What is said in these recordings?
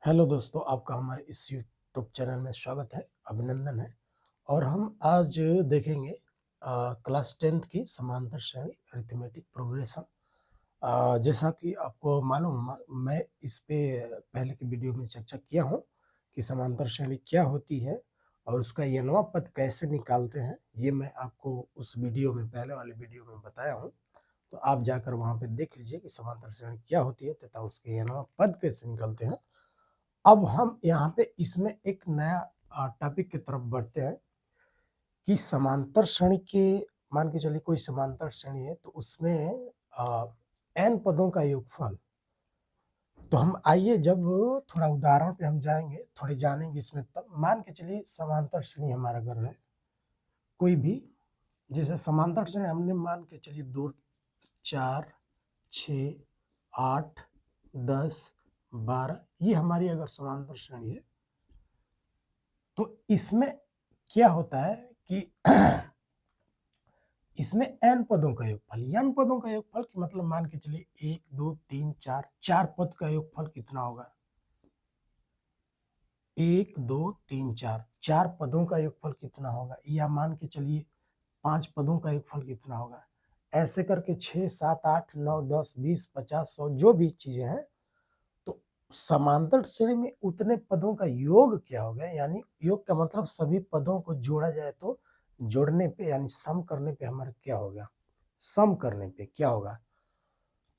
Hello दोस्तों, आपका हमारे इस यूट्यूब चैनल में स्वागत है, अभिनंदन है। और हम आज देखेंगे क्लास 10th की समांतर श्रेणी अरिथमेटिक प्रोग्रेशन। जैसा कि आपको मालूम, मैं इस पे पहले की वीडियो में चर्चा किया हूँ कि समांतर श्रेणी क्या होती है और उसका n वां पद कैसे निकालते हैं। ये मैं आपको उस वीडियो में, पहले वाले वीडियो में बताया हूँ। तो आप जाकर वहाँ पे देख लीजिए कि समांतर श्रेणी क्या होती है तथा उसके n वां पद कैसे निकलते हैं। अब हम यहाँ पे इसमें एक नया टॉपिक की तरफ बढ़ते हैं कि समांतर श्रेणी के, मान के चलिए कोई समांतर श्रेणी है तो उसमें n पदों का योगफल। तो हम आइए, जब थोड़ा उदाहरण पे हम जाएंगे, थोड़े जानेंगे इसमें, तब मान के चलिए समांतर श्रेणी हमारा अगर है कोई भी, जैसे समांतर श्रेणी हमने मान के चलिए 2, 4, 6, 8, 10, 12, ये हमारी अगर समांतर श्रेणी है तो इसमें क्या होता है कि इसमें n पदों का योगफल, n पदों का योगफल की मतलब मान के चलिए 1, 2, 3, 4, 4 पद का योगफल कितना होगा? 1, 2, 3, 4, 4 पदों का योगफल कितना होगा? या मान के चलिए 5 पदों का योगफल कितना होगा? ऐसे करके 6, 7, 8, 9, 10, 20, 50, 100 जो भी चीजें हैं, तो समांतर श्रेणी में उतने पदों का योग क्या होगा? यानी योग का मतलब सभी पदों को जोड़ा जाए तो जोड़ने पे यानी सम करने पे हमारा क्या होगा? सम करने पे क्या होगा?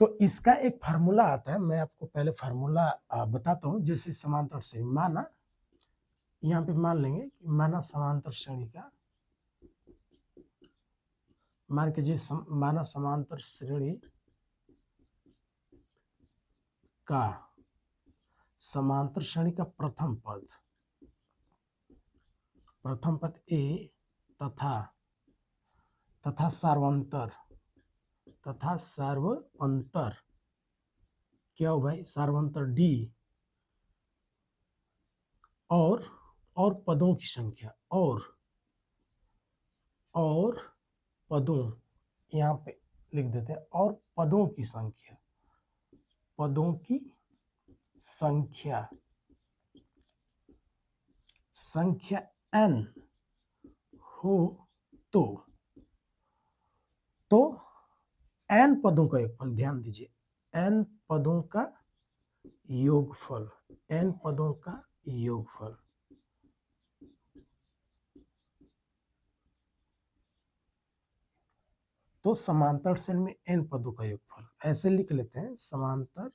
तो इसका एक फार्मूला आता है, मैं आपको पहले फार्मूला बताता हूँ। जैसे समांतर श्रेणी, माना यहाँ पे मान लेंगे कि माना समांतर श्रेणी का, मान के जी माना समांतर श्रेणी का समांतर श्रेणी का प्रथम पद ए तथा सार्वंतर क्या हो भाई? सार्वंतर डी और पदों की संख्या और पदों, यहाँ पे लिख देते हैं, और पदों की संख्या n हो तो n पदों का योगफल, ध्यान दीजिए, n पदों का योगफल, n पदों का योगफल तो समांतर श्रेणी में n पदों का योगफल ऐसे लिख लेते हैं। समांतर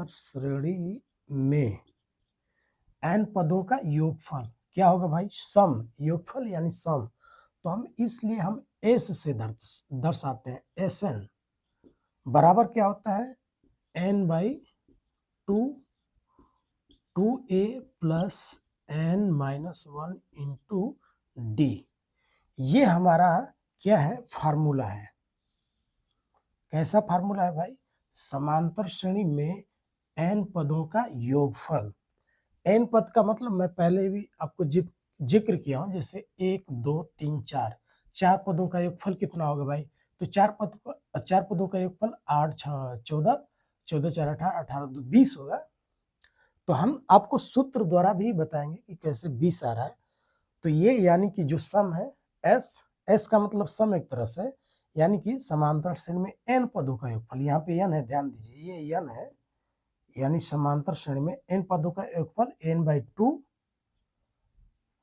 श्रेणी में n पदों का योगफल क्या होगा भाई? सम। योगफल यानी सम। तो हम इसलिए हम s से दर्शाते हैं। Sn बराबर क्या होता है? n/2 2a plus n-1 into D. ये हमारा क्या है? फार्मूला है। कैसा फार्मूला है भाई? समांतर श्रेणी में n पदों का योगफल। n पद का मतलब मैं पहले भी आपको जिक्र किया हूं, जैसे 1, 2, 3, 4, 4 पदों का योगफल कितना होगा भाई? तो 4 पदों का योगफल 8, 6, 14, 14, 4, 18, 18, 2, 20 होगा। तो हम आपको सूत्र द्वारा भी बताएंगे कि कैसे 20 आ रहा है। तो ये यानी कि जो सम है, एस का मतलब सम एक तरह से, यानी कि समांतर श्रेणी में n पदों का योगफल, यहाँ पे n है, ध्यान दीजिए, ये n है, यानी समांतर श्रेणी में n पदों का योगफल n/2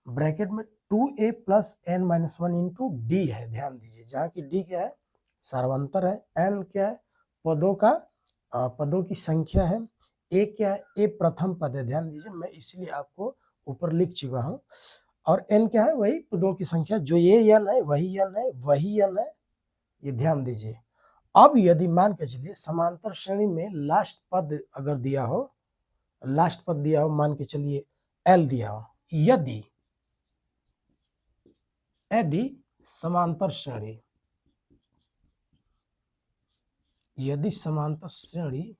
ब्रैकेट में 2a plus n-1 into D है। ध्यान दीजिए, जहाँ की डी क्या है? सार्वंतर है। n क्या है? पदों की संख्या है। a क्या है? a प्रथम पद है। ध्यान दीजिए, मैं इसलिए आपको ऊपर लिख चुका हूँ। और n क्या है? वही पदों की संख्या, जो ये n है वही n है, वही n है, ये ध्यान दीजिए। अब यदि मान के चलिए समांतर श्रेणी में लास्ट पद अगर दिया हो, मान के चलिए l दिया हो, यदि समांतर श्रेणी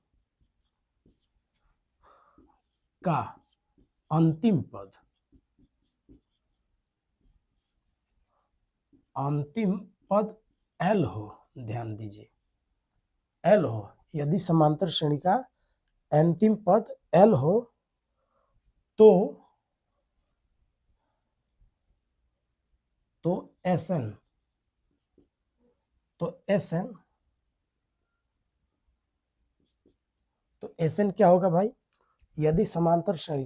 का अंतिम पद l हो, ध्यान दीजिए, एल हो, यदि समांतर श्रेणी का अंतिम पद एल हो तो एसएन तो एसएन क्या होगा भाई? यदि समांतर श्रेणी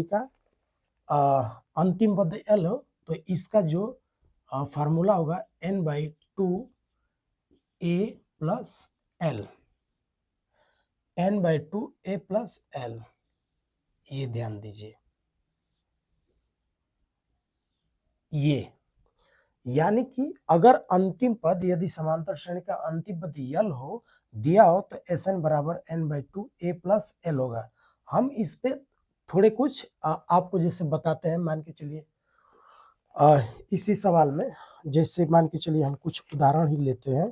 का अंतिम पद एल हो तो इसका जो फार्मूला होगा n/2 a plus L, n/2 a plus L, ये ध्यान दीजिए। ये यानी कि अगर अंतिम पद, यदि समांतर श्रेणी का अंतिम पद यल हो दिया हो तो एसएन बराबर n/2 a प्लस एल होगा। हम इस पे थोड़े कुछ आपको जैसे बताते हैं। मान के चलिए इसी सवाल में जैसे मान के चलिए हम कुछ उदाहरण ही लेते हैं।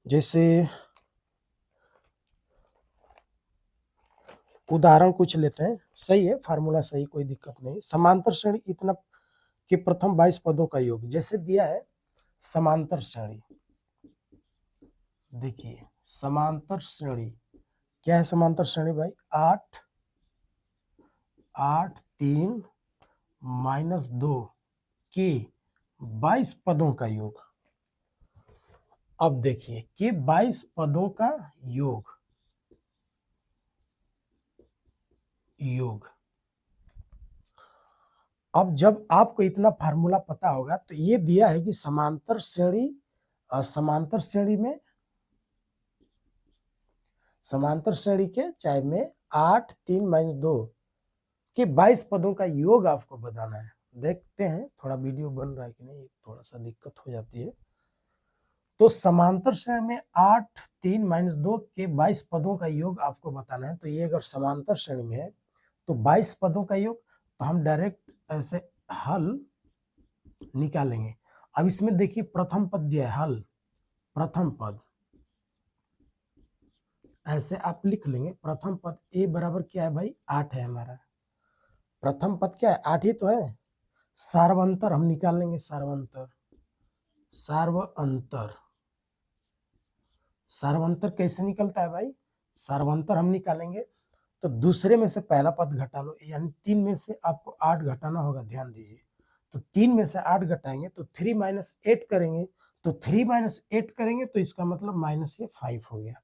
जैसे उदाहरण कुछ लेते हैं, सही है फार्मूला सही, कोई दिक्कत नहीं। समांतर श्रेणी इतना कि प्रथम 22 पदों का योग, जैसे दिया है समांतर श्रेणी, देखिए समांतर श्रेणी क्या है? समांतर श्रेणी भाई 8 3 - 2 के 22 पदों का योग। अब देखिए कि 22 पदों का योग अब जब आपको इतना फार्मूला पता होगा तो ये दिया है कि समांतर श्रेणी के चाहे में 8 3 - 2 के 22 पदों का योग आपको बताना है। देखते हैं थोड़ा वीडियो बन रहा है कि नहीं, थोड़ा सा दिक्कत हो जाती है। तो समांतर श्रेणी में 8 3 - 2 के 22 पदों का योग आपको बताना है। तो ये अगर समांतर श्रेणी में है तो 22 पदों का योग, तो हम डायरेक्ट ऐसे हल निकालेंगे। अब इसमें देखिए प्रथम पद दिया है, हल प्रथम पद ऐसे आप लिख लेंगे। प्रथम पद ए बराबर क्या है भाई? 8 है हमारा। प्रथम पद क्या है? 8 ही तो है। सार्वंतर हम निकाल लेंगे, सार्वंतर कैसे निकलता है भाई? सार्वंतर हम निकालेंगे तो दूसरे में से पहला पद घटा लो, यानी 3 में से आपको 8 घटाना होगा। ध्यान दीजिए, तो 3 में से 8 घटाएंगे तो 3 - 8 करेंगे, तो 3 - 8 करेंगे तो इसका मतलब माइनस ये 5 हो गया।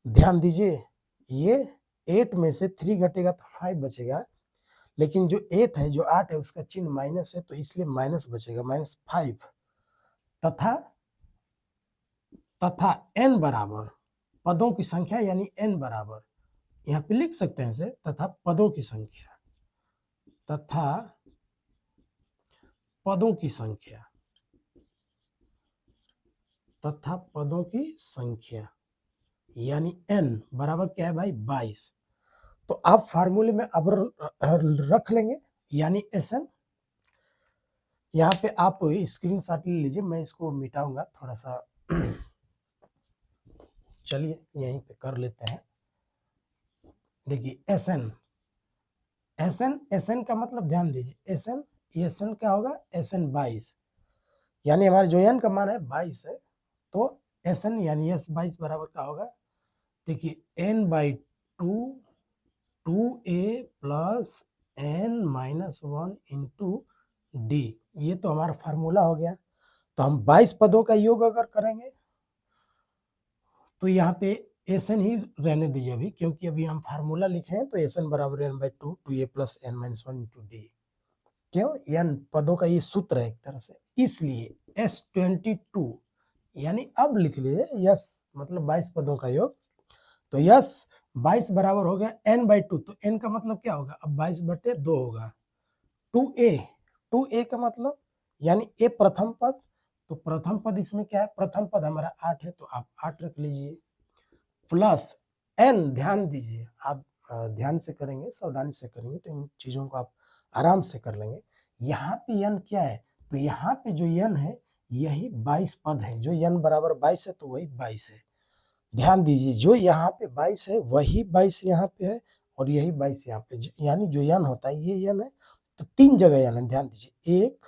ध्यान दीजिए, ये 8 में से 3 घटेगा तो 5 बचेगा, लेकिन जो 8 है, जो 8 है, उसका चिन्ह माइनस है तो इसलिए माइनस बचेगा, -5। तथा n बराबर पदों की संख्या, यानी n बराबर, यहाँ पे लिख सकते हैं इसे, तथा पदों की संख्या यानी n बराबर क्या है भाई? 22। तो आप फार्मूले में अब रख लेंगे, यानी Sn। यहाँ पे आप स्क्रीनशॉट ले लीजिए, मैं इसको मिटाऊंगा थोड़ा सा। चलिए यहीं पे कर लेते हैं। देखिए Sn का मतलब ध्यान दीजिए, Sn क्या होगा? Sn 22, यानी हमारे जो n का मान है 22 है, तो Sn यानी S 22 बराबर का होगा, देखिए n/2 2a plus n-1 into D. ये तो हमारा फार्मूला हो गया। तो हम 22 पदों का योग अगर करेंगे तो यहाँ पे Sn ही रहने दीजिए अभी, क्योंकि अभी हम फार्मूला लिखे हैं। तो Sn बराबर n/2 2a plus n-1 into D. क्यों? n पदों का ये सूत्र है एक तरह से, इसलिए S22 यानी अब लिख लीजिए यस, मतलब 22 पदों का योग। तो यस 22 बराबर हो गया n/2, तो n का मतलब क्या होगा? अब 22/2 होगा। 2a का मतलब यानी a प्रथम पद, तो प्रथम पद इसमें क्या है? प्रथम पद हमारा 8 है, तो आप 8 रख लीजिए, प्लस n, ध्यान दीजिए आप ध्यान से करेंगे, सावधानी से करेंगे तो इन चीजों को आप आराम से कर लेंगे। यहाँ पे n क्या है? तो यहाँ पे जो n है यही 22 पद है। जो n बराबर 22 है तो वही 22 है। ध्यान दीजिए, जो यहाँ पे 22 है वही 22 यहाँ पे है, और यही 22 यहाँ पे, यानी जो n होता है ये n है। तो 3 जगह n है, ध्यान दीजिए, 1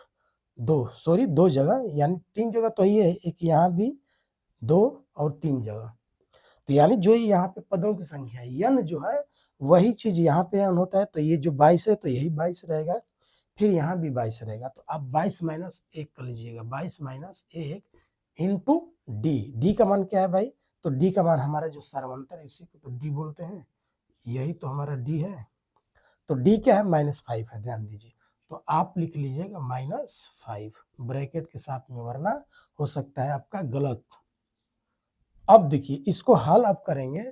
2 सॉरी 2 जगह, यानी 3 जगह तो ये है, एक यहाँ भी 2 और 3 जगह। तो यानी जो यहाँ पे पदों की संख्या है n जो है वही चीज यहाँ पे n होता है, तो ये जो 22 है तो यही 22 रहेगा, फिर यहाँ भी 22 रहेगा। तो आप 22 माइनस 1 कर लीजिएगा, 22 माइनस 1 इंटू डी का मान क्या है भाई? तो डी का मान हमारा जो सर्वांतर है इसी को तो डी बोलते हैं, यही तो हमारा डी है। तो डी क्या है? -5 है, ध्यान दीजिए। तो आप लिख लीजिएगा -5 ब्रैकेट के साथ में, वरना हो सकता है आपका गलत। अब देखिए इसको हल आप करेंगे,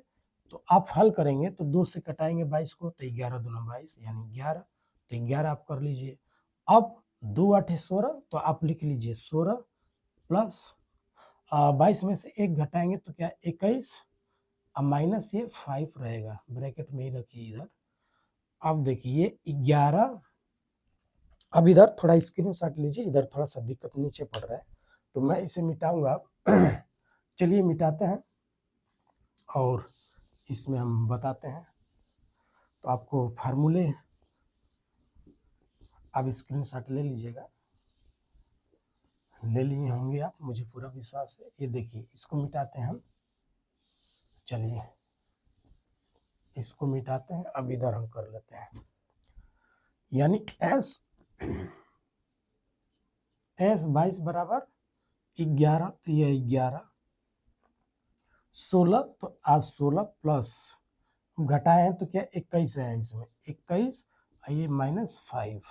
तो आप हल करेंगे तो 2 से कटाएंगे 22 को, तो 11 दूना 22 यानी 11, तो 11 आप कर लीजिए। अब 2 8 16, तो आप लिख लीजिए 16 प्लस 22 में से 1 घटाएंगे तो क्या 21, अब माइनस ये 5 रहेगा, ब्रैकेट में ही रखिए इधर। अब देखिए 11, अब इधर थोड़ा स्क्रीनशॉट लीजिए, इधर थोड़ा सा दिक्कत नीचे पड़ रहा है तो मैं इसे मिटाऊंगा। चलिए मिटाते हैं और इसमें हम बताते हैं। तो आपको फार्मूले आप स्क्रीनशॉट ले लीजिएगा, ले लिए होंगे आप, मुझे पूरा विश्वास है। ये देखिए इसको मिटाते हैं हम, चलिए इसको मिटाते हैं। अब इधर हम कर लेते हैं, यानी s 22 बराबर 11, तो ये 11, 16, तो आज 16 प्लस घटाए हैं तो क्या 21 है इसमें, 21, ये -5।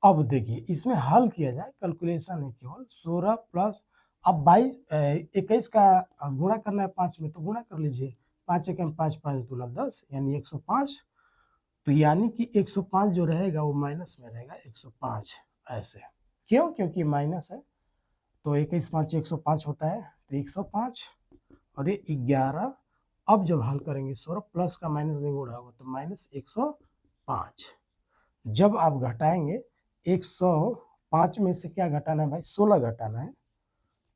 अब देखिए इसमें हल किया जाए, कैलकुलेशन है केवल 16 प्लस, अब 22 21 का गुणा करना है 5 में, तो गुणा कर लीजिए, 5 एकम 5, 5 दूना 10 यानी 105। तो यानी कि 105 जो रहेगा वो माइनस में रहेगा 105, ऐसे। क्यों? क्योंकि माइनस है, तो 21 5 105 होता है, तो 105 और ये 11। अब जब हल करेंगे 16 प्लस का माइनस में गुणा होगा तो -105। जब आप घटाएंगे 105 में से क्या घटाना है भाई? 16 घटाना है,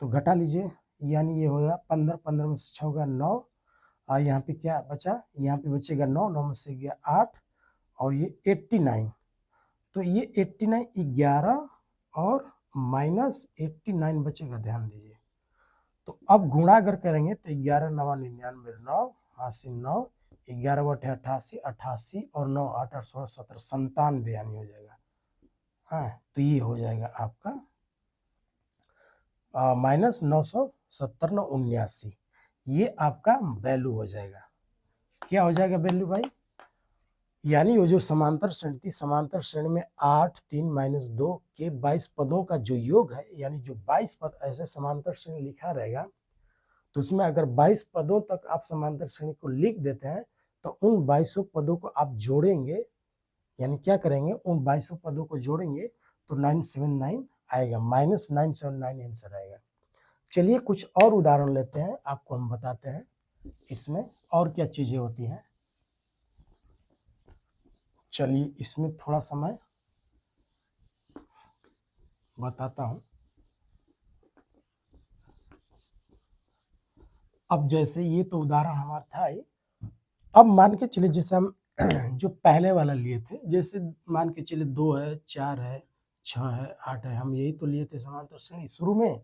तो घटा लीजिए, यानी ये होगा 15, 15 में से 6 होगा 9, और यहाँ पे क्या बचा? यहाँ पे बचेगा 9, 9 में से गया 8, और ये 89। तो ये 89 11 और -89 बचेगा, ध्यान दीजिए। तो अब गुणा अगर करेंगे तो 11 9 99 9 80 9, 11 बटे 88, 88 और 9 8 8 16 17 97 यानी हो जाएगा। हाँ, तो ये हो जाएगा आपका -970 9 79, ये आपका वैल्यू हो जाएगा। क्या हो जाएगा वैल्यू भाई? यानी वो जो समांतर श्रेणी थी, समांतर श्रेणी में 8 3 -2 के 22 पदों का जो योग है, यानी जो 22 पद ऐसे समांतर श्रेणी लिखा रहेगा, तो उसमें अगर 22 पदों तक आप समांतर श्रेणी को लिख देते हैं, तो उन 22 पदों को आप जोड़ेंगे, यानी क्या करेंगे, उन 22 पदों को जोड़ेंगे तो 979 आएगा, -979 आंसर आएगा। चलिए कुछ और उदाहरण लेते हैं, आपको हम बताते हैं इसमें और क्या चीजें होती हैं। चलिए इसमें थोड़ा समय बताता हूं। अब जैसे ये तो उदाहरण हमारा था ही, अब मान के चलिए जैसे हम जो पहले वाला लिए थे, जैसे मान के चलिए 2 है 4 है 6 है 8 है, हम यही तो लिए थे समांतर श्रेणी शुरू में।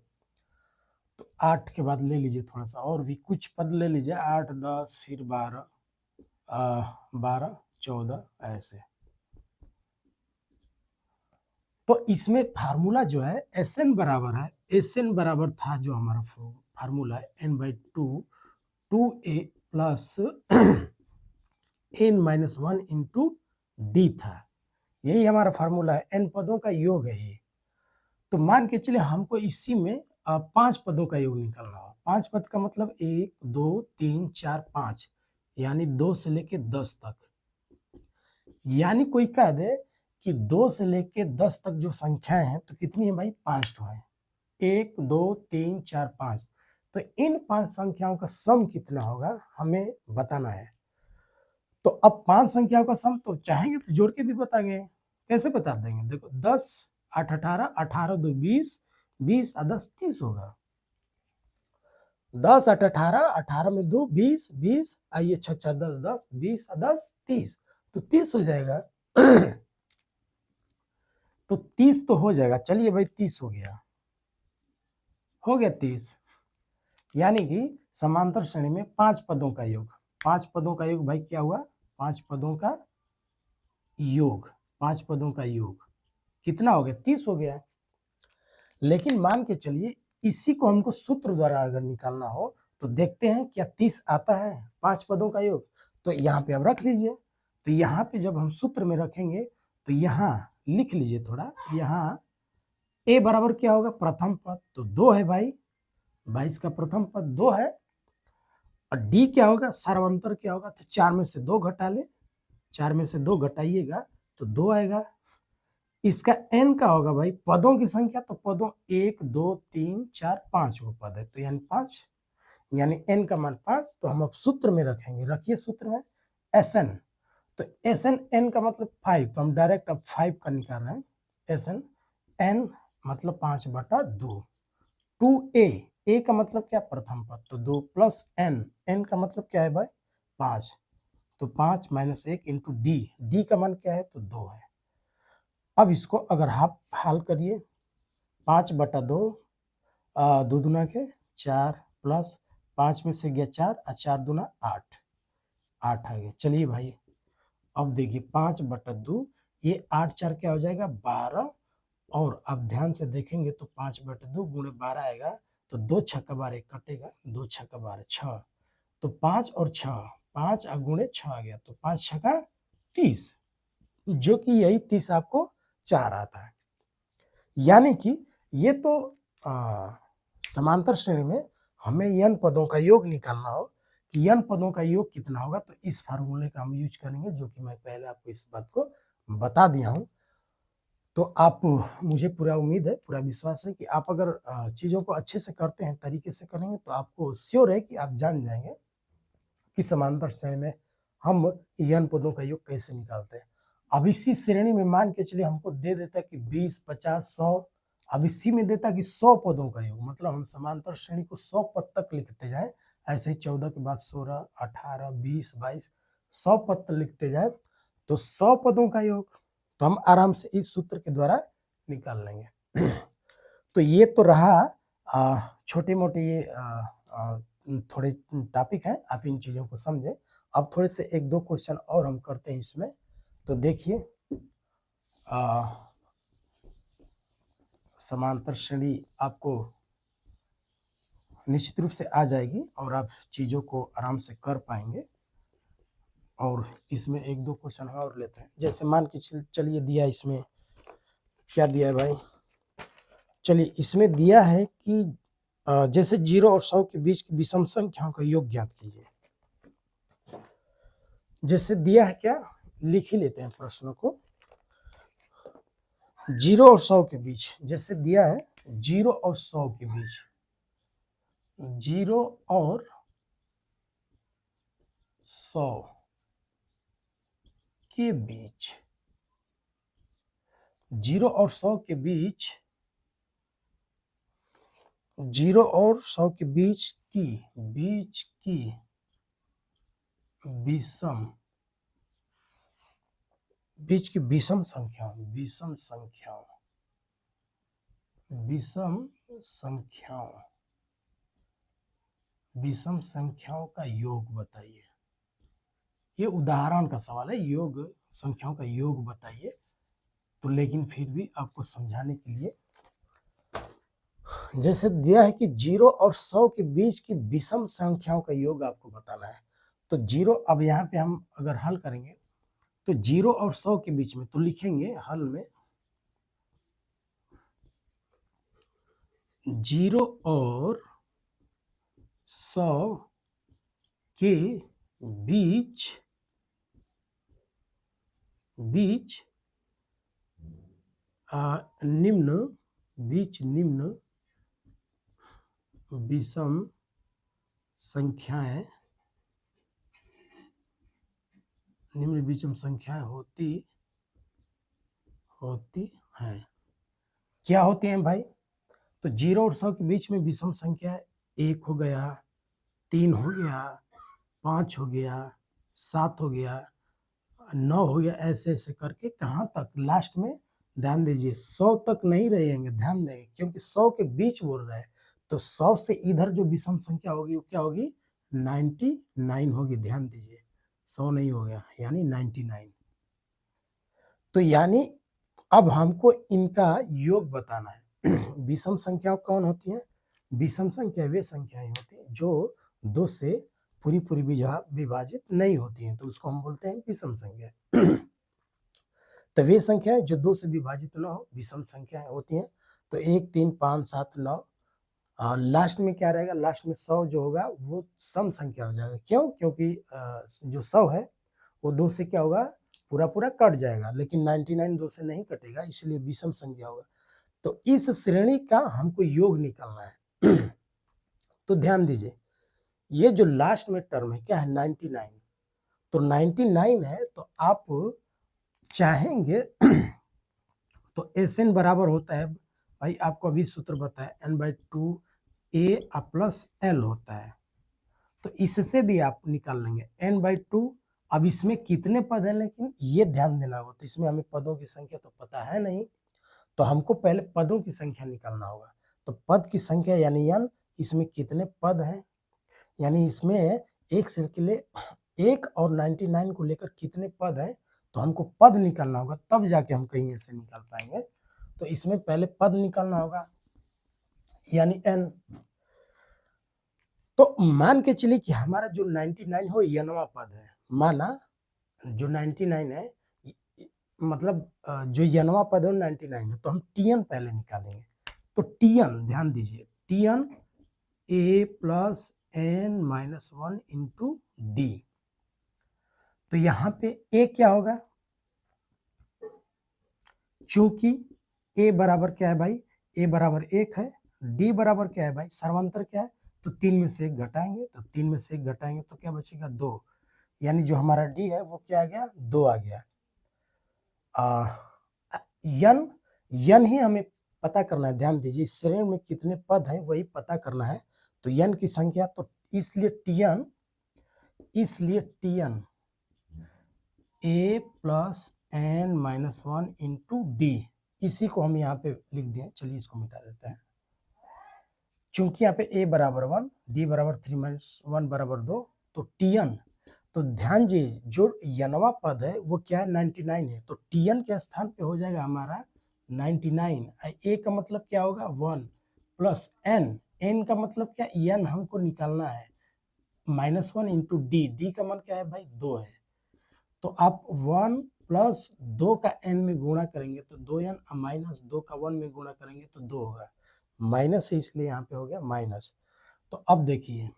तो 8 के बाद ले लीजिए थोड़ा सा और भी कुछ पद ले लीजिए, 8 10 फिर 12 12 14 ऐसे। तो इसमें फार्मूला जो है Sn बराबर है, Sn बराबर था जो हमारा फार्मूला है n/2 2a plus n-1 into D था, यही हमारा फार्मूला है, n पदों का योग है ये। तो मान के चलिए हमको इसी में 5 पदों का योग निकालना हो। 5 पद का मतलब 1 2 3 4 5, यानी 2 से लेके 10 तक। यानी कोई कह दे कि 2 से लेके 10 तक जो संख्याएं हैं तो कितनी है भाई? 5 तो है, 1 2 3 4 5। तो इन 5 संख्याओं का सम कितना होगा हमें बताना है। तो अब 5 संख्याओं का सम तो चाहेंगे तो जोड़ के भी बताएंगे। कैसे बता देंगे? देखो 10 8 18, 18 2 20, 20 और 10 30 होगा। 10 8 18, 18 में 2 20, 20 आइए 6 4 10 10, 20 और 10 30, तो 30 हो जाएगा। तो 30 तो हो जाएगा, चलिए भाई 30 हो गया 30। यानी कि समांतर श्रेणी में 5 पदों का योग। 5 पदों का योग भाई क्या हुआ? 5 पदों का योग। 5 पदों का योग कितना हो गया? 30 हो गया। लेकिन मान के चलिए इसी को हमको सूत्र द्वारा अगर निकालना हो तो देखते हैं क्या 30 आता है 5 पदों का योग? तो यहाँ पे अब रख लीजिए। तो यहाँ पे जब हम सूत्र में रखेंगे तो यहाँ लिख लीजिए थोड़ा। यहाँ ए बराबर क्या होगा? प्रथम पद तो 2 है भाई। 22 का प्रथम पद 2 है। और डी क्या होगा? सार्वंतर क्या होगा? तो 4 में से 2 घटा ले। 4 में से 2 घटाइएगा तो 2 आएगा। इसका n का होगा भाई पदों की संख्या। तो पदों 1 2 3 4 5 गो पद है तो यानी 5, यानी n का मान 5। तो हम अब सूत्र में रखेंगे। रखिए सूत्र में Sn। तो Sn n का मतलब 5। तो हम डायरेक्ट अब 5 का निकाल रहे हैं। Sn n मतलब 5/2। 2a a का मतलब क्या? प्रथम पद तो 2 प्लस n। n का मतलब क्या है भाई? 5। तो 5 माइनस 1 इंटू डी। डी का मान क्या है? तो 2 है। अब इसको अगर आप हल करिए 5/2 दो दूना के 4 प्लस 5 में से गया 4 और 4 दूना 8 आ गया। चलिए भाई अब देखिए 5/2 ये 8 4 क्या हो जाएगा? 12। और अब ध्यान से देखेंगे तो 5/2 गुणे 12 आएगा। तो 2 छक्का 12 कटेगा। 2 छक्का 12 6। तो 5 और 6 5 गुणे 6 आ गया। तो 5 छक्का 30 जो कि यही 30 आपको 4 आता है। यानी कि ये तो समांतर श्रेणी में हमें n पदों का योग निकालना हो कि n पदों का योग कितना होगा। तो इस फार्मूले का हम यूज करेंगे जो कि मैं पहले आपको इस बात को बता दिया हूं। तो आप मुझे पूरा उम्मीद है, पूरा विश्वास है कि आप अगर चीज़ों को अच्छे से करते हैं, तरीके से करेंगे तो आपको श्योर है कि आप जान जाएंगे कि समांतर श्रेणी में हम n पदों का योग कैसे निकालते हैं। अब इसी श्रेणी में मान के चलिए हमको दे देता कि 20 50 100। अब इसी में देता कि 100 पदों का योग। मतलब हम समांतर श्रेणी को 100 पद तक लिखते जाए। ऐसे ही 14 के बाद 16 18 20 22 100 पद तक लिखते जाए तो 100 पदों का योग तो हम आराम से इस सूत्र के द्वारा निकाल लेंगे। तो ये तो रहा छोटे मोटे ये थोड़े टॉपिक हैं। आप इन चीज़ों को समझें। अब थोड़े से 1-2 क्वेश्चन और हम करते हैं इसमें। तो देखिए समांतर श्रेणी आपको निश्चित रूप से आ जाएगी और आप चीज़ों को आराम से कर पाएंगे। और इसमें 1-2 क्वेश्चन और लेते हैं। जैसे मान के चलिए दिया इसमें क्या दिया है भाई? चलिए इसमें दिया है कि जैसे 0 और 100 के बीच की विषम संख्याओं का योग ज्ञात कीजिए। जैसे दिया है क्या? लिख ही लेते हैं प्रश्नों को। 0 और 100 के बीच जैसे दिया है 0 और 100 के बीच 0 और 100 के बीच 0 और 100 के बीच 0 और 100 के बीच की विषम संख्याओं का योग बताइए। ये उदाहरण का सवाल है। योग संख्याओं का योग बताइए। तो लेकिन फिर भी आपको समझाने के लिए जैसे दिया है कि 0 और 100 के बीच की विषम संख्याओं का योग आपको बताना है। तो 0 अब यहाँ पे हम अगर हल करेंगे तो 0 और 100 के बीच में तो लिखेंगे हल में 0 और 100 के बीच निम्न विषम संख्याएं होती हैं। क्या होती हैं भाई? तो 0 और 100 के बीच में विषम संख्या 1 हो गया, 3 हो गया, 5 हो गया, 7 हो गया, 9 हो गया। ऐसे ऐसे करके कहाँ तक लास्ट में ध्यान दीजिए 100 तक नहीं रहेंगे। ध्यान देंगे क्योंकि 100 के बीच बोल रहे हैं तो 100 से इधर जो विषम संख्या होगी वो क्या होगी, 99 होगी। ध्यान दीजिए 100 नहीं हो गया, यानी 99। तो यानी अब हमको इनका योग बताना है। विषम संख्या कौन होती है? विषम संख्या वे संख्याएं होती हैं जो 2 से पूरी पूरी विभाजित नहीं होती हैं, तो उसको हम बोलते हैं विषम संख्या। तो वे संख्याएं जो 2 से विभाजित न हो, विषम संख्याएं होती हैं। तो 1, 3, 5, 7, 9, लास्ट में क्या रहेगा, लास्ट में 100 जो होगा वो सम संख्या हो जाएगा। क्यों? क्योंकि जो 100 है वो 2 से क्या होगा, पूरा पूरा कट जाएगा, लेकिन 99 2 से नहीं कटेगा, इसलिए विषम संख्या होगा। तो इस श्रेणी का हमको योग निकालना है। तो ध्यान दीजिए, ये जो लास्ट में टर्म है क्या है, 99। तो 99 है, तो आप चाहेंगे तो SN बराबर होता है भाई, आपको अभी सूत्र बताया, n/2 a प्लस l होता है। तो इससे भी आप निकाल लेंगे n/2। अब इसमें कितने पद हैं, लेकिन ये ध्यान देना होगा, तो इसमें हमें पदों की संख्या तो पता है नहीं, तो हमको पहले पदों की संख्या निकालना होगा। तो पद की संख्या यानी n, इसमें कितने पद हैं, यानी इसमें एक से के लिए 1 और 99 को लेकर कितने पद हैं, तो हमको पद निकालना होगा, तब जाके हम कहीं ऐसे निकाल पाएंगे। तो इसमें पहले पद निकालना होगा, यानी n। तो मान के चलिए कि हमारा जो 99 हो nवां पद है, माना जो 99 है, मतलब जो nवां पद है 99 है, तो हम Tn पहले निकालेंगे। तो Tn ध्यान दीजिए, Tn a plus n-1 into D. तो यहाँ पे a क्या होगा, चूंकि a बराबर क्या है भाई, a बराबर 1 है, d बराबर क्या है भाई, सर्वांतर क्या है, तो 3 में से 1 घटाएंगे, तो 3 में से 1 घटाएंगे तो क्या बचेगा, 2, यानी जो हमारा d है वो क्या आ गया, 2 आ गया। यन ही हमें पता करना है, ध्यान दीजिए इस श्रेणी में कितने पद हैं वही पता करना है। तो यन की संख्या, तो इसलिए TN a plus n-1 into D, इसी को हम यहाँ पे लिख दिए। चलिए इसको मिटा देते हैं, चूंकि यहाँ पे a बराबर 1, d बराबर 3 - 1 बराबर 2, तो Tn, तो ध्यान दीजिए जो यनवा पद है वो क्या है, 99 है, तो Tn के स्थान पे हो जाएगा हमारा 99। a का मतलब क्या होगा, 1 प्लस n का मतलब क्या, n हमको निकालना है, -1 इंटू डी का मान क्या है भाई, 2 है। तो आप 1 प्लस 2 का n में गुणा करेंगे तो 2n, माइनस 2 का 1 में गुणा करेंगे तो 2 होगा, माइनस है इसलिए यहाँ पे हो गया माइनस। तो अब देखिए,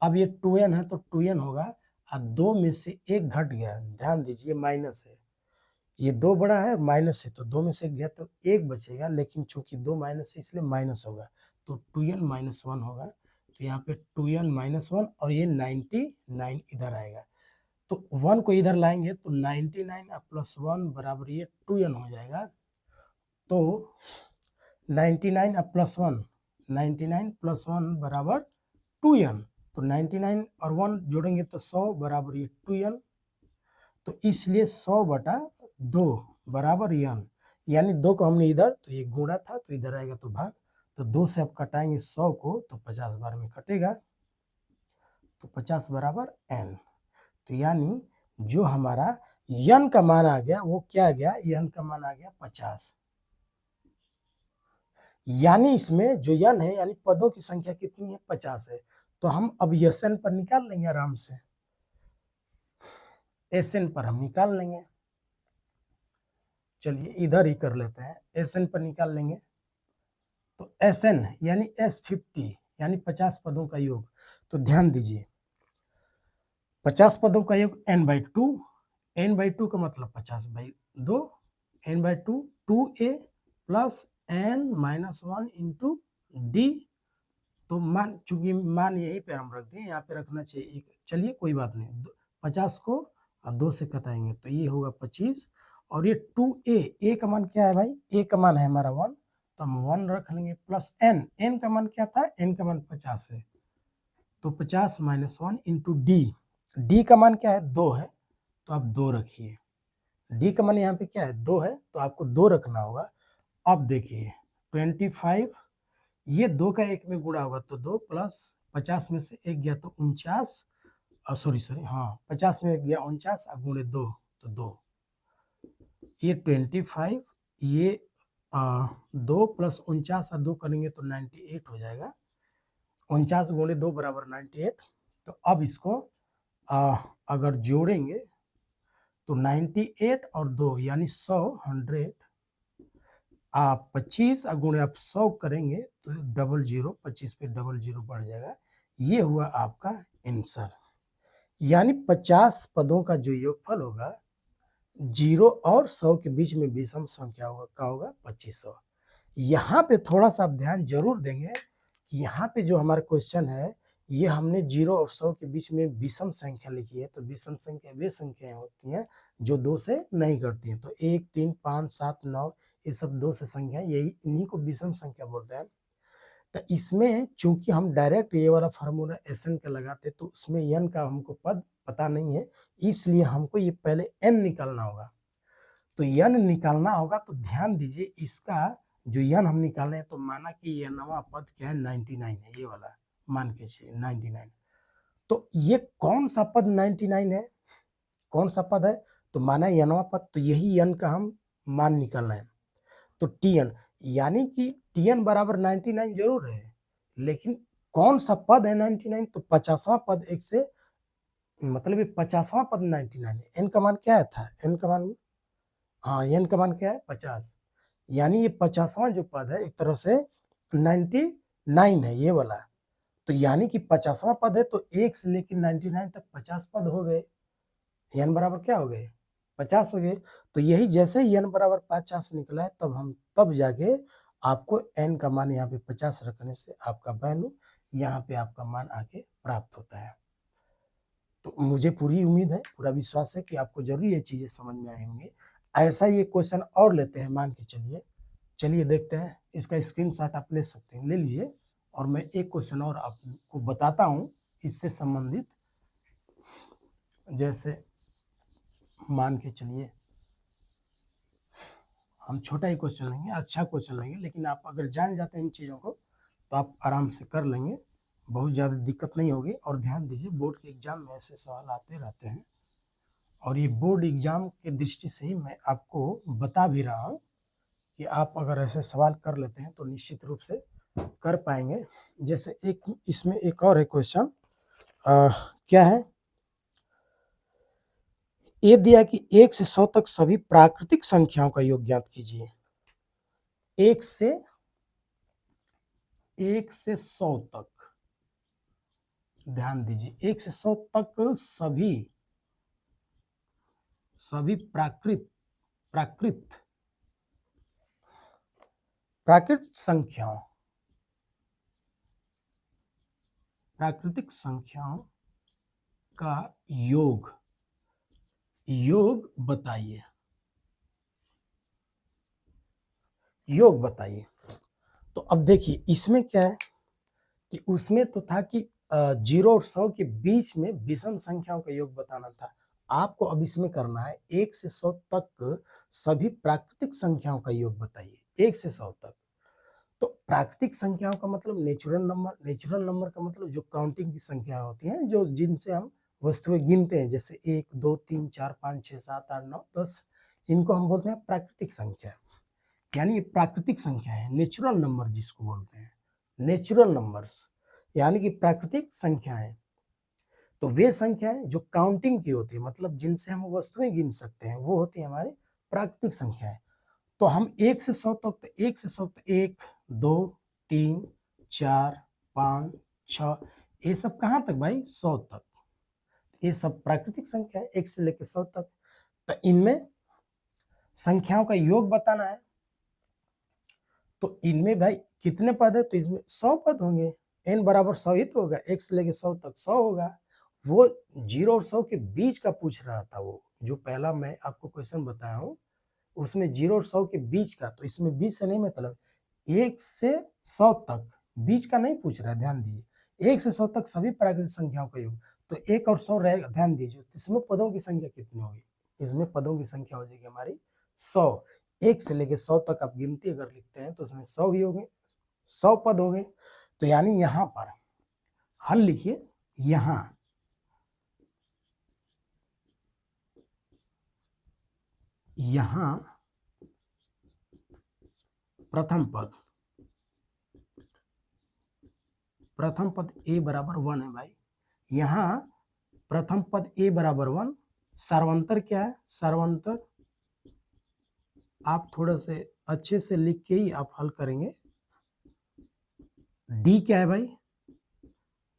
अब ये 2n है तो 2n होगा, और 2 में से 1 घट गया, ध्यान दीजिए माइनस है, ये 2 बड़ा है माइनस है, तो 2 में से 1 गया तो 1 बचेगा, लेकिन चूंकि 2 माइनस है इसलिए माइनस होगा, तो 2n-1 होगा। तो यहाँ पे 2n-1 और ये 99 इधर आएगा, तो 1 को इधर लाएंगे तो 99 प्लस 1 बराबर ये 2n हो जाएगा। तो 99 प्लस 1, 99 प्लस 1 बराबर 2n, तो 99 और 1 जोड़ेंगे तो 100 बराबर ये 2n। तो इसलिए 100/2 बराबर n, यानी 2 को हमने इधर, तो ये गुणा था तो इधर आएगा तो भाग, तो 2 से अब कटाएंगे 100 को तो 50 बार में कटेगा, तो 50 बराबर n। तो यानी जो हमारा यन का मान आ गया वो क्या आ गया, यन का मान आ गया 50। यानी इसमें जो यन है यानी पदों की संख्या कितनी है, 50 है। तो हम अब एसएन पर निकाल लेंगे आराम से, एसएन पर हम निकाल लेंगे। चलिए इधर ही कर लेते हैं, एसएन पर निकाल लेंगे। तो एसएन यानी S50 यानी 50 पदों का योग। तो ध्यान दीजिए 50 पदों का योग n/2, n/2 का मतलब 50/2, n/2 2a plus n-1 into D. तो मान, चूंकि मान यहीं पे हम रख दें, यहाँ पे रखना चाहिए एक, चलिए कोई बात नहीं, 50 को 2 से कटाएंगे तो ये होगा 25, और ये 2a, का मान क्या है भाई, a का मान है हमारा 1, तो हम 1 रख लेंगे, प्लस n का मान क्या था, n का मान 50 है, तो 50 - 1 इंटू डी का मान क्या है, 2 है, तो आप 2 रखिए। डी का मान यहाँ पे क्या है, 2 है, तो आपको 2 रखना होगा। अब देखिए 25 ये 2 का 1 में गुणा होगा तो 2 प्लस 50 में से 1 गया तो 49, सॉरी सॉरी, हाँ 50 में 1 गया 49 और गुणे 2 तो 2, ये 25, ये 2 प्लस 49 और 2 करेंगे तो 98 हो जाएगा। 49 गुणे 2 बराबर 98। तो अब इसको अगर जोड़ेंगे तो 98 और 2 यानी 100, 100, आप 25 गुणे आप 100 करेंगे तो 00, 25 पे 00 बढ़ जाएगा। ये हुआ आपका आंसर। यानी 50 पदों का जो योगफल होगा 0 और 100 के बीच में विषम संख्या होगा, क्या होगा 2500। यहाँ पे थोड़ा सा आप ध्यान जरूर देंगे कि यहाँ पे जो हमारा क्वेश्चन है ये हमने 0 और 100 के बीच में विषम संख्या लिखी है। तो विषम संख्या वे संख्याएं होती हैं जो 2 से नहीं करती हैं। तो 1, 3, 5, 7, 9 ये सब 2 से संख्या, यही इन्हीं को विषम संख्या बोलते हैं। तो इसमें चूंकि हम डायरेक्ट ये वाला फार्मूला एसएन का लगाते तो उसमें एन का हमको पद पता नहीं है, इसलिए हमको ये पहले एन निकालना होगा। तो एन निकालना होगा तो ध्यान दीजिए, इसका जो एन हम निकाले हैं तो माना कि ये नवा पद क्या है 99 है, ये वाला मान के चलिए 99। तो ये कौन सा पद 99 है, कौन सा पद है, तो माना ये नवा पद, तो यही एन का हम मान निकालना है। तो टी एन, यानी कि टी एन बराबर 99 जरूर है, लेकिन कौन सा पद है 99, तो 50वां पद एक से, मतलब ये 50वां पद 99 है। एन का मान क्या था, एन का मान, हाँ एन का मान क्या है 50, यानी ये 50वां जो पद है एक तरह से 99 है ये वाला। तो यानी कि 50वां पद है तो 1 से लेकर 99 तक 50 पद हो गए, एन बराबर क्या हो गए 50 हो गए। तो यही जैसे ही एन बराबर 50 निकला है तब जाके आपको एन का मान यहाँ पे 50 रखने से आपका वैल्यू यहाँ पे आपका मान आके प्राप्त होता है। तो मुझे पूरी उम्मीद है, पूरा विश्वास है कि आपको जरूर ये चीजें समझ में आई होंगी। ऐसा ये क्वेश्चन और लेते हैं, मान के चलिए देखते हैं। इसका स्क्रीनशॉट आप ले सकते हैं, ले लीजिए। और मैं एक क्वेश्चन और आपको बताता हूँ इससे संबंधित। जैसे मान के चलिए हम छोटा ही क्वेश्चन लेंगे, अच्छा क्वेश्चन लेंगे, लेकिन आप अगर जान जाते हैं इन चीज़ों को तो आप आराम से कर लेंगे, बहुत ज़्यादा दिक्कत नहीं होगी। और ध्यान दीजिए, बोर्ड के एग्जाम में ऐसे सवाल आते रहते हैं, और ये बोर्ड एग्जाम के दृष्टि से ही मैं आपको बता भी रहा हूँ कि आप अगर ऐसे सवाल कर लेते हैं तो निश्चित रूप से कर पाएंगे। जैसे एक इसमें एक और है क्वेश्चन, क्या है, ये दिया कि 1 से 100 तक सभी प्राकृतिक संख्याओं का योग ज्ञात कीजिए। 1 से 100 तक, ध्यान दीजिए, 1 से 100 तक सभी प्राकृतिक संख्याओं का योग बताइए, योग बताइए। तो अब देखिए इसमें क्या है कि उसमें तो था कि 0 और 100 के बीच में विषम संख्याओं का योग बताना था। आपको अब इसमें करना है 1 से 100 तक सभी प्राकृतिक संख्याओं का योग बताइए, 1 से 100 तक। तो प्राकृतिक संख्याओं का मतलब नेचुरल नंबर, नेचुरल नंबर का मतलब जो काउंटिंग की संख्या होती हैं, जो जिनसे हम वस्तुएं गिनते हैं, जैसे 1, 2, 3, 4, 5, 6, 7, 8, 9, 10, इनको हम बोलते हैं प्राकृतिक संख्या। यानी ये प्राकृतिक संख्या है, नेचुरल नंबर जिसको बोलते हैं, नेचुरल नंबर्स यानी कि प्राकृतिक संख्याएं। तो वे संख्याएं जो काउंटिंग की होती है, मतलब जिनसे हम वस्तुएं गिन सकते हैं, वो होती है हमारी प्राकृतिक संख्याएं। तो हम 1 से 100 तक, तो 1 से 100 तक 1, 2, 3, 4, 5, 6, ये सब कहाँ तक भाई 100 तक, ये सब प्राकृतिक संख्या है 1 से लेकर 100 तक। तो इनमें संख्याओं का योग बताना है, तो इनमें भाई कितने पद है, तो इसमें 100 पद होंगे, n बराबर 100 ही तो होगा, 1 से लेके 100 तक 100 होगा। वो 0 और 100 के बीच का पूछ रहा था, वो जो पहला मैं आपको क्वेश्चन बताया हूँ उसमें 0 और 100 के बीच का, तो इसमें बीच से नहीं, मतलब 1 से 100 तक बीच का नहीं पूछ रहा है, ध्यान दीजिए। 1 से 100 तक सभी प्राकृतिक संख्याओं का योग, तो 1 और 100 रहेगा, ध्यान दीजिए। इसमें पदों की संख्या कितनी होगी, इसमें पदों की संख्या हो जाएगी हमारी 100। 1 से लेकर 100 तक आप गिनती अगर लिखते हैं तो उसमें 100 ही होंगे, 100 पद हो गए। तो यानी यहां पर हल लिखिए, यहां प्रथम पद a बराबर 1 है भाई। यहां प्रथम पद a बराबर 1। सार्वंतर क्या है? सार्वंतर आप थोड़ा से अच्छे से लिख के ही आप हल करेंगे। d क्या है भाई?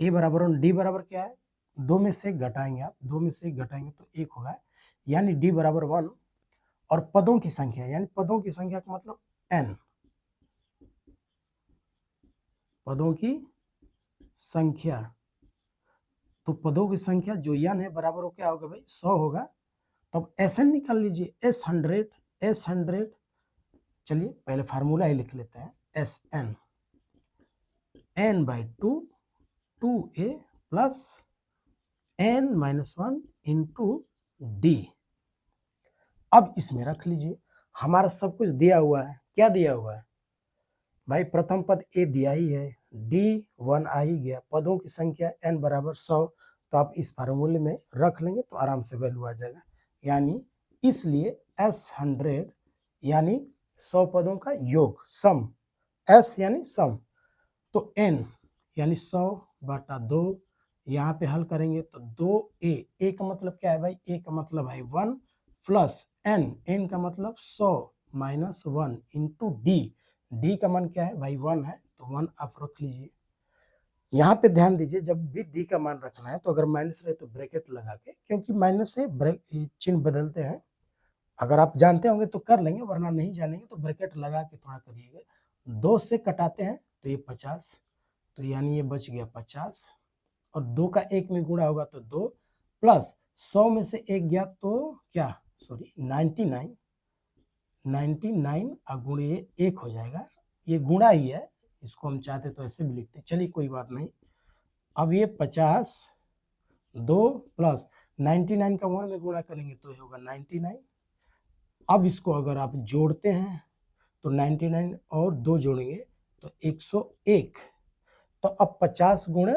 a बराबर 1, d बराबर क्या है? 2 में से घटाएंगे आप, 2 में से घटाएंगे तो 1 होगा, यानी d बराबर 1। और पदों की संख्या, यानी पदों की संख्या का मतलब n, पदों की संख्या। तो पदों की संख्या जो n है बराबर हो क्या होगा भाई? 100 होगा। तब Sn निकाल लीजिए, S100। चलिए पहले फार्मूला ही लिख लेते हैं, Sn n/2 2a plus n-1 into d। अब इसमें रख लीजिए, हमारा सब कुछ दिया हुआ है। क्या दिया हुआ है भाई? प्रथम पद a दिया ही है, d 1 आ ही गया, पदों की संख्या n बराबर 100। तो आप इस फार्मूले में रख लेंगे तो आराम से वैल्यू आ जाएगा। यानी इसलिए S100 यानी 100 पदों का योग, सम। S यानी सम, तो n यानी 100/2। यहाँ पे हल करेंगे तो 2a, a का मतलब क्या है भाई? a का मतलब है 1 प्लस n का मतलब 100 माइनस 1 इंटू d का मान क्या है भाई? 1 है, तो 1 आप रख लीजिए। यहाँ पे ध्यान दीजिए, जब भी d का मान रखना है तो अगर माइनस रहे तो ब्रैकेट लगा के, क्योंकि माइनस से चिन्ह बदलते हैं। अगर आप जानते होंगे तो कर लेंगे, वरना नहीं जानेंगे तो ब्रैकेट लगा के थोड़ा करिएगा। 2 से कटाते हैं तो ये 50, तो यानी ये बच गया 50, और 2 का 1 में गुणा होगा तो 2 प्लस 100 में से 1 गया तो क्या? सॉरी 99 गुणे 1 हो जाएगा। ये गुणा ही है, इसको हम चाहते तो ऐसे भी लिखते, चलिए कोई बात नहीं। अब ये 50 2 प्लस 99 का 1 में गुणा करेंगे तो ये होगा 99। अब इसको अगर आप जोड़ते हैं तो 99 और 2 जोड़ेंगे तो 101। तो अब 50 गुणे,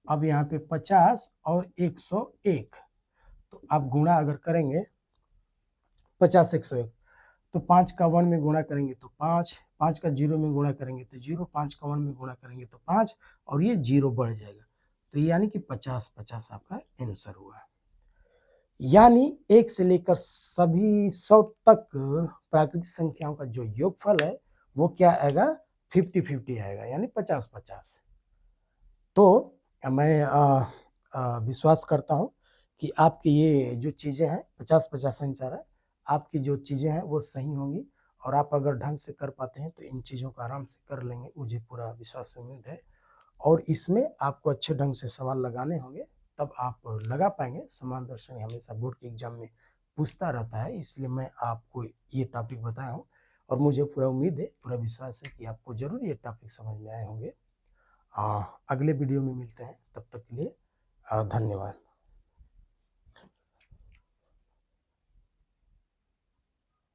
अब यहाँ पे 50 और 101, तो आप गुणा अगर करेंगे 50 101, तो 5 का 1 में गुणा करेंगे तो 5, 5 का 0 में गुणा करेंगे तो 0, 5 का 1 में गुणा करेंगे तो 5, और ये 0 बढ़ जाएगा। तो यानी कि 50 आपका आंसर हुआ। यानी 1 से लेकर सभी 100 तक प्राकृतिक संख्याओं का जो योगफल है वो क्या आएगा? 50-50 आएगा, यानी 50-50। तो मैं विश्वास करता हूँ कि आपकी ये जो चीज़ें हैं 50-50 आंसर है, आपकी जो चीज़ें हैं वो सही होंगी, और आप अगर ढंग से कर पाते हैं तो इन चीज़ों को आराम से कर लेंगे, मुझे पूरा विश्वास उम्मीद है। और इसमें आपको अच्छे ढंग से सवाल लगाने होंगे, तब आप लगा पाएंगे। समान दर्शन हमेशा बोर्ड के एग्जाम में पूछता रहता है, इसलिए मैं आपको ये टॉपिक बताया हूँ, और मुझे पूरा उम्मीद है, पूरा विश्वास है कि आपको जरूर ये टॉपिक समझ में आए होंगे। अगले वीडियो में मिलते हैं, तब तक के लिए धन्यवाद।